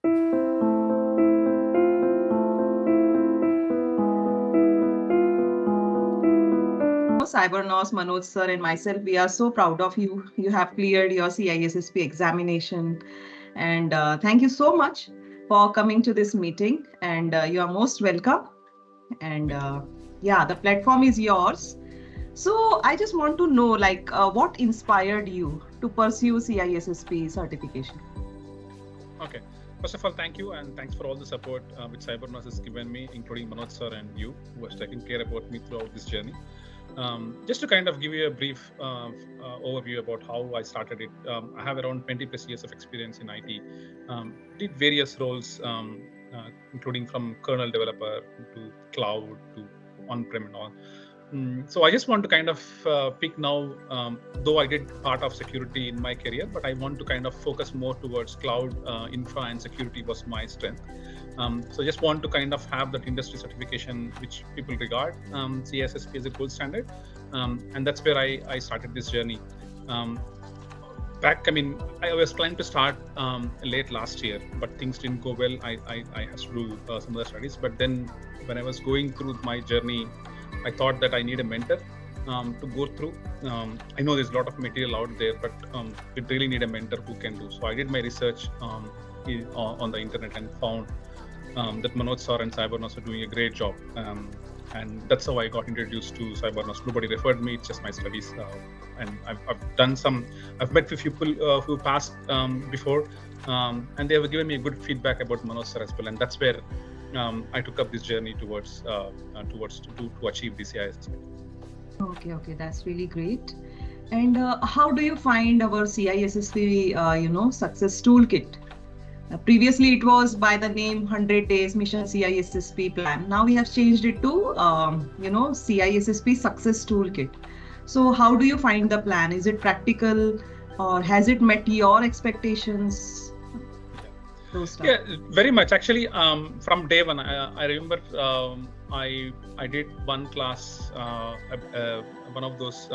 Cybernous, Manoj sir, and myself, we are so proud of you. You have cleared your CISSP examination, and thank you so much for coming to this meeting. And you are most welcome. And yeah, the platform is yours. So I just want to know, what inspired you to pursue CISSP certification? Okay. First of all, thank you, and thanks for all the support which Cybernous has given me, including Manoj sir and you, who has taken care about me throughout this journey. Just to kind of give you a brief overview about how I started it, I have around 20 plus years of experience in IT. Did various roles, including from kernel developer to cloud to on-prem and all. So I just want to kind of pick now, though I did part of security in my career, but I want to kind of focus more towards cloud infra, and security was my strength. So just want to kind of have that industry certification, which people regard CISSP as a gold standard. And that's where I started this journey. I was planning to start late last year, but things didn't go well. I had to do some other studies. But then when I was going through my journey, I thought that I need a mentor to go through. I know there's a lot of material out there, but we really need a mentor who can do. So I did my research on the internet and found that Manoj sir and Cybernous are doing a great job. And that's how I got introduced to Cybernous. Nobody referred me, it's just my studies. And I've met with people who passed before, and they have given me a good feedback about Manoj sir as well. And that's where I took up this journey towards to achieve the CISSP. Okay, that's really great. And how do you find our CISSP, Success Toolkit? Previously, it was by the name 100 Days Mission CISSP Plan. Now we have changed it to, CISSP Success Toolkit. So how do you find the plan? Is it practical, or has it met your expectations? Yeah, very much. Actually, from day one, I remember I did one class, one of those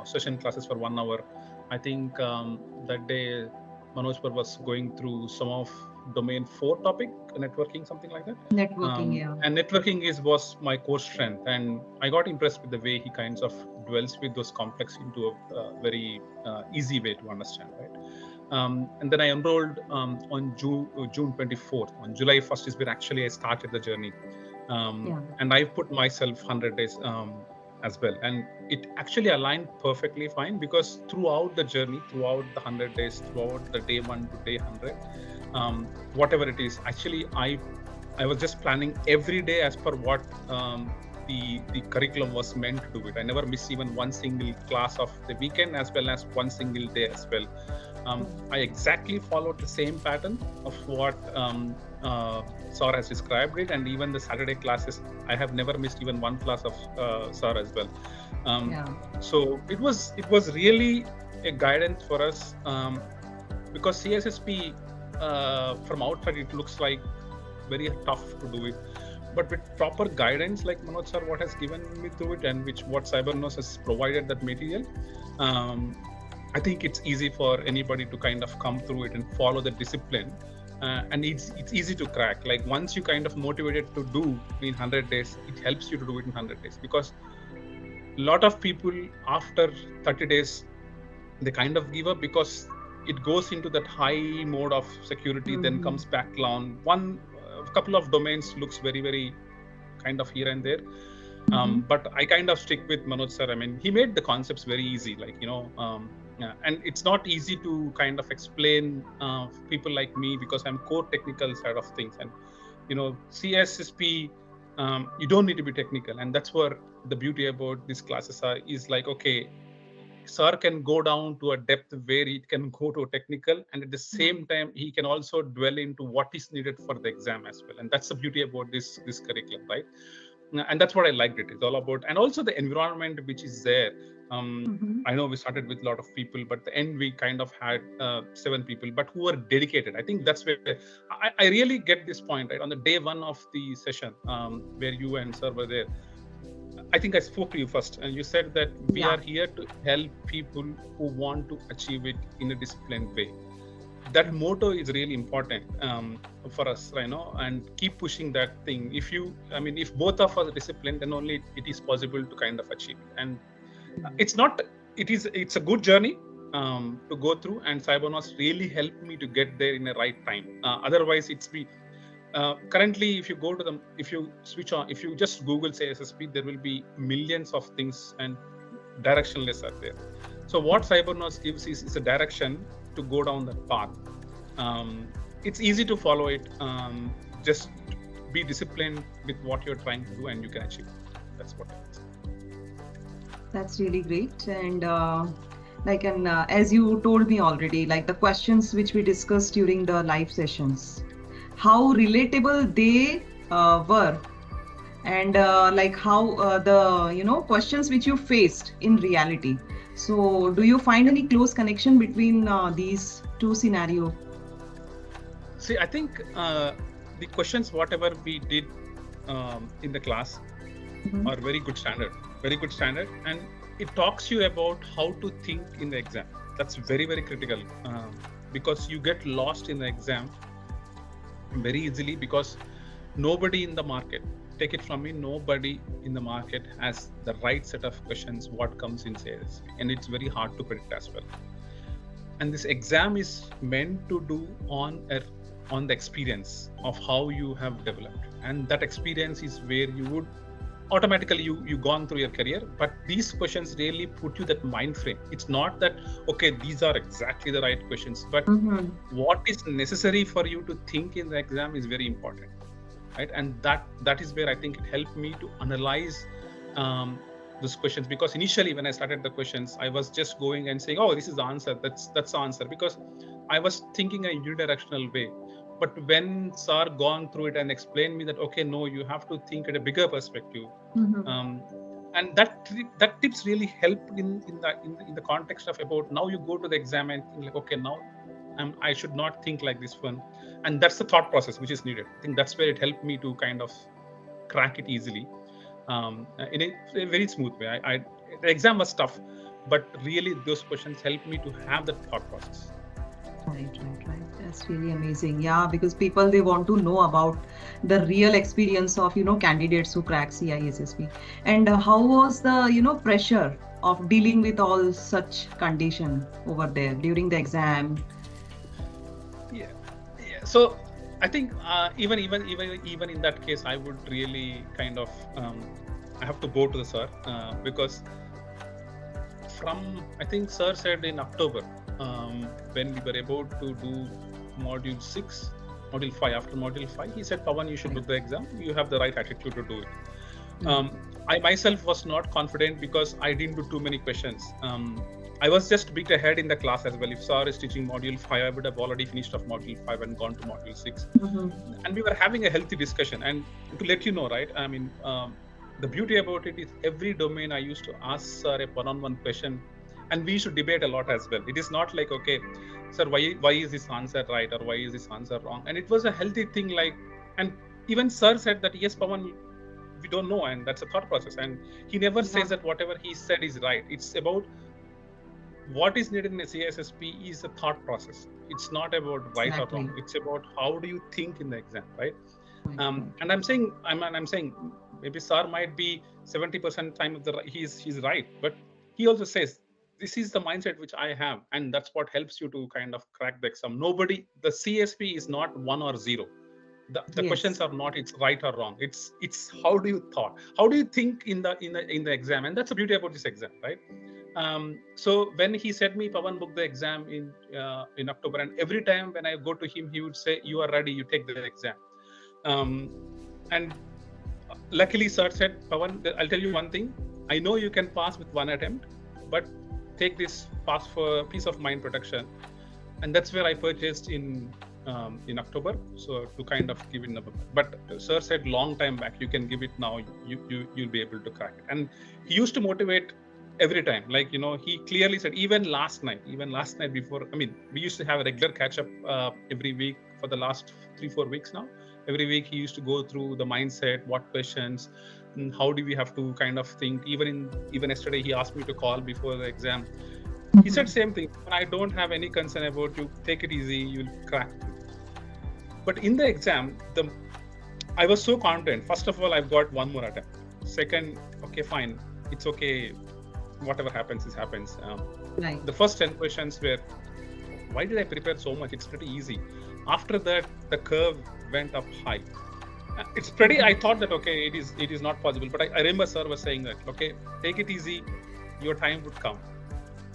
session classes for 1 hour. I think that day Manoj was going through some of domain 4 topic, networking, something like that. Networking, yeah. And networking was my core strength, and I got impressed with the way he kinds of dwells with those complex into a very easy way to understand, right? And then I enrolled on June 24th. On July 1st is where actually I started the journey. And I put myself 100 days as well. And it actually aligned perfectly fine, because throughout the journey, throughout the 100 days, throughout the day 1 to day 100, whatever it is, actually I was just planning every day as per what the curriculum was meant to do it. I never missed even one single class of the weekend, as well as one single day as well. I exactly followed the same pattern of what Sir has described it, and even the Saturday classes, I have never missed even one class of Sir as well. So it was really a guidance for us, because CISSP from outside it looks like very tough to do it. But with proper guidance, like Manoj sir, what has given me through it, and what Cybernous has provided that material, I think it's easy for anybody to kind of come through it and follow the discipline. And it's easy to crack. Like once you kind of motivated to do in 100 days, it helps you to do it in 100 days. Because a lot of people after 30 days, they kind of give up, because it goes into that high mode of security, then comes back down. A couple of domains looks very, very kind of here and there. But I kind of stick with Manoj sir. I mean, he made the concepts very easy, and it's not easy to kind of explain people like me, because I'm core technical side of things. And, CISSP, you don't need to be technical. And that's where the beauty about these classes is like, okay, sir can go down to a depth where he can go to technical, and at the same time he can also dwell into what is needed for the exam as well. And that's the beauty about this curriculum, right? And that's what I liked it. It's all about, and also the environment which is there. I know we started with a lot of people, but at the end we kind of had 7 people, but who were dedicated. I think that's where I really get this point, right? On the day 1 of the session, where you and sir were there, I think I spoke to you first, and you said that we are here to help people who want to achieve it in a disciplined way. that motto is really important for us, and keep pushing that thing. If both of us are disciplined, then only it is possible to kind of achieve. And it's a good journey to go through, and Cybernous really helped me to get there in the right time. Otherwise, currently, if you just Google CISSP, there will be millions of things and directionless are there. So what Cybernous gives is a direction to go down that path. It's easy to follow it. Just be disciplined with what you're trying to do, and you can achieve it. That's what it is. That's really great. And as you told me already, like the questions which we discussed during the live sessions, how relatable they were, and how the questions which you faced in reality. So do you find any close connection between these two scenarios? See, I think the questions, whatever we did in the class, are very good standard, and it talks you about how to think in the exam. That's very, very critical, because you get lost in the exam very easily, because nobody in the market, take it from me, nobody in the market has the right set of questions what comes in CISSP, and it's very hard to predict as well. And this exam is meant to do on the experience of how you have developed, and that experience is where you would automatically you gone through your career. But these questions really put you that mind frame. It's not that okay, these are exactly the right questions, but what is necessary for you to think in the exam is very important, right? And that is where I think it helped me to analyze those questions, because initially when I started the questions, I was just going and saying, oh, this is the answer, that's the answer, because I was thinking a unidirectional way. But when Sir gone through it and explained me that, okay, no, you have to think at a bigger perspective, and that tips really helped in the context of about now you go to the exam and think like, okay, now I should not think like this one, and that's the thought process which is needed. I think that's where it helped me to kind of crack it easily, in a very smooth way. The exam was tough, but really those questions helped me to have that thought process. Right. That's really amazing. Yeah, because people, they want to know about the real experience of, candidates who crack CISSP. And how was the, pressure of dealing with all such condition over there during the exam? Yeah. So I think even in that case, I would really kind of, I have to go to the Sir, because I think Sir said in October, when we were able to do module 5, after module 5, he said, Pawan, you should book the exam. You have the right attitude to do it. I myself was not confident because I didn't do too many questions. I was just a bit ahead in the class as well. If Sir is teaching module 5, I would have already finished off module 5 and gone to module 6. And we were having a healthy discussion. And to let you know, right, the beauty about it is every domain I used to ask Sir a one-on-one question, and we used to debate a lot as well. It is not like, okay, Sir, why is this answer right or why is this answer wrong? And it was a healthy thing, and even Sir said that, yes, Pawan, we don't know, and that's a thought process. And he never says that whatever he said is right. It's about what is needed in a CISSP is a thought process. It's not about right or wrong. It's about how do you think in the exam, right? And I'm saying maybe Sir might be 70% time of he's right, but he also says this is the mindset which I have, and that's what helps you to kind of crack the exam. The CSP is not 1 or 0. The questions are not it's right or wrong. It's how do you think in the exam, and that's the beauty about this exam, right? So when he said me, Pawan, book the exam in October, and every time when I go to him, he would say, you are ready, you take the exam. And luckily, Sir said, Pawan, I'll tell you one thing. I know you can pass with one attempt, but take this pass for peace of mind protection. And that's where I purchased in October, so to kind of give it in November. But Sir said long time back, you can give it now, you'll be able to crack it. And he used to motivate every time, he clearly said, even last night before, we used to have a regular catch up every week for the last 3-4 weeks now. Every week he used to go through the mindset, what questions, how do we have to kind of think. Even yesterday he asked me to call before the exam. He said same thing. I don't have any concern about you. Take it easy. You'll crack. But in the exam, I was so confident. First of all, I've got one more attempt. Second, okay, fine. It's okay. Whatever happens, is happens. Right. The first 10 questions were, why did I prepare so much? It's pretty easy. After that, the curve went up high. It's pretty, I thought that, okay, it is not possible. But I remember sir was saying that, okay, take it easy. Your time would come.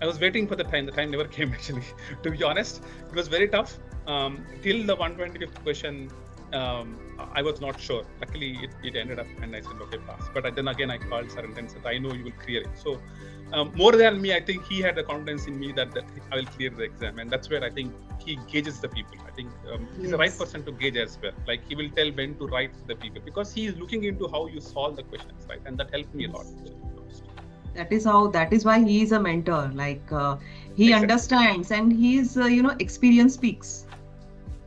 I was waiting for the time. The time never came, actually. To be honest, it was very tough. Till the 125th question, I was not sure. Luckily, it ended up, and I said, okay, pass. But then again, I called sir and said, I know you will clear it. So more than me, I think he had the confidence in me that I will clear the exam. And that's where I think he gauges the people. I think he's the right person to gauge as well. Like, he will tell when to write the people, because he is looking into how you solve the questions, right? And that helped me a lot. That is why he is a mentor. Like he understands, and he's experience speaks.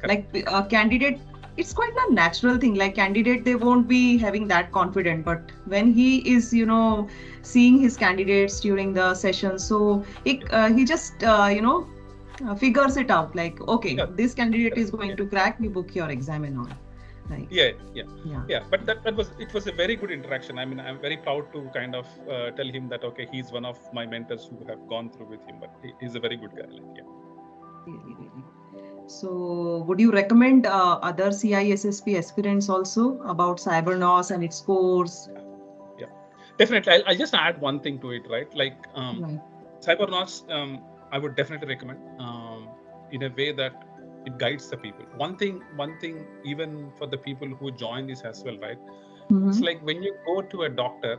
Correct. Like a candidate, it's quite a natural thing. Like candidate, they won't be having that confident, but when he is seeing his candidates during the session, so he just figures it out. Like, okay, this candidate is going to crack. You book your exam and all. Like, yeah. But it was a very good interaction. I mean, I'm very proud to kind of tell him that, okay, he's one of my mentors who have gone through with him, but he's a very good guy. Like, yeah. Really. So, would you recommend other CISSP aspirants also about Cybernous and its course? Yeah, definitely. I'll just add one thing to it, right? Like Cybernous, I would definitely recommend in a way that it guides the people. One thing, even for the people who join this as well, right? It's like when you go to a doctor,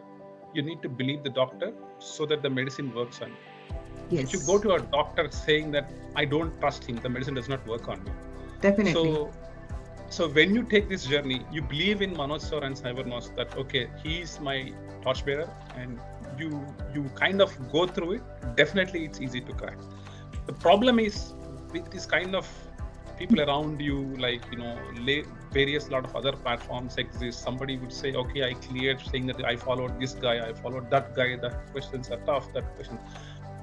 you need to believe the doctor so that the medicine works on you. Yes. If you go to a doctor saying that I don't trust him, the medicine does not work on me. Definitely. So when you take this journey, you believe in Manoj sir and Cybernous that, okay, he's my torchbearer, and you kind of go through it. Definitely, it's easy to crack. The problem is with this kind of people around you, like, various lot of other platforms exist. Somebody would say, okay, I cleared, saying that I followed this guy, I followed that guy, that questions are tough, that question.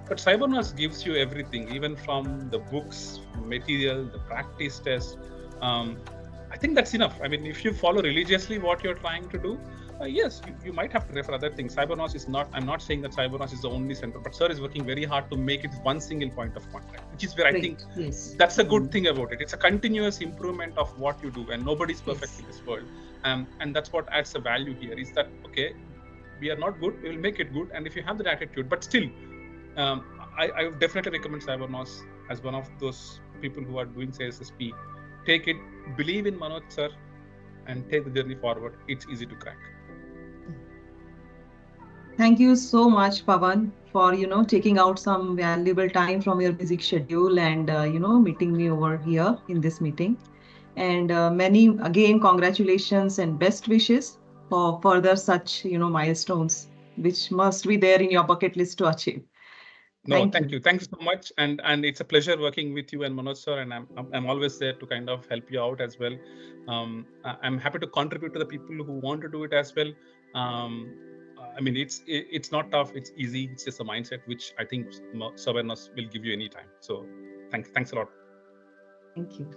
But Cybernous gives you everything, even from the books, material, the practice test. I think that's enough. I mean, if you follow religiously what you're trying to do, yes, you might have to refer other things. Cybernous is not, I'm not saying that Cybernous is the only center, but sir is working very hard to make it one single point of contact, which is where I think that's a good thing about it. It's a continuous improvement of what you do, and nobody's perfect in this world. And that's what adds the value here, is that, okay, we are not good, we will make it good. And if you have that attitude, but still, I would definitely recommend Cybernous as one of those people who are doing CISSP. Take it, believe in Manoj sir, and take the journey forward. It's easy to crack. Thank you so much, Pawan, for taking out some valuable time from your busy schedule and meeting me over here in this meeting. And many again congratulations and best wishes for further such milestones, which must be there in your bucket list to achieve. Thank you. Thank you so much. And it's a pleasure working with you and Manoj sir. And I'm always there to kind of help you out as well. I'm happy to contribute to the people who want to do it as well. I mean, it's not tough. It's easy. It's just a mindset, which I think Cybernous will give you any time. So thanks a lot. Thank you.